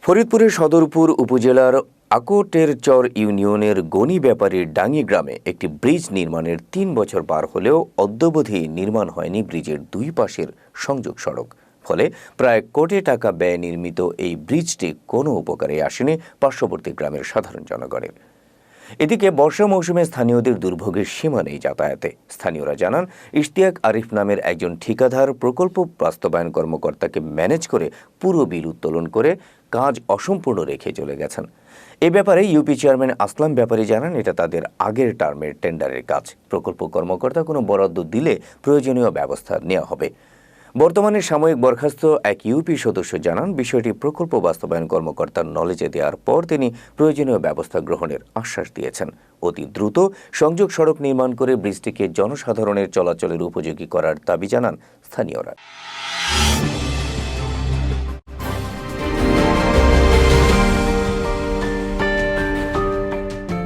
ফরিদপুরের সদরপুর উপজেলার আকোটেরচর ইউনিয়নের গনি ব্যাপারীর ডাঙ্গি গ্রামে একটি ব্রিজ নির্মাণের ৩ বছর পার হলেও অদ্যাবধি নির্মাণ হয়নি ব্রিজের দুই পাশের সংযোগ সড়ক। ফলে প্রায় কোটি টাকা ব্যয়ে নির্মিত এই ব্রিজটি কোনো উপকারে আসেনি পার্শ্ববর্তী গ্রামের সাধারণ জনগণের। এদিকে বর্ষা মৌসুমে স্থানীয়দের দুর্ভোগের সীমা নেই যাতায়াতে। স্থানীয়রা জানান, ইশতিয়াক আরিফ নামের একজন ঠিকাদার প্রকল্প বাস্তবায়ন কর্মকর্তাকে ম্যানেজ করে পুরো বিল উত্তোলন করে কাজ অসম্পূর্ণ রেখে চলে গেছেন। এ ব্যাপারে ইউপি চেয়ারম্যান আসলাম ব্যাপারী জানান, এটা তাদের আগের টার্মের টেন্ডারের কাজ। প্রকল্প কর্মকর্তা কোনো বরাদ্দ দিলে প্রয়োজনীয় ব্যবস্থা নেওয়া হবে। বর্তমানে সাময়িক বরখাস্ত এক ইউপি সদস্য জানান, বিষয়টি প্রকল্প বাস্তবায়ন কর্মকর্তার নলেজে দেওয়ার পর তিনি প্রয়োজনীয় ব্যবস্থা গ্রহণের আশ্বাস দিয়েছেন। অতি দ্রুত সংযোগ সড়ক নির্মাণ করে ব্রিজটিকে জনসাধারণের চলাচলের উপযোগী করার দাবি জানান স্থানীয়রা।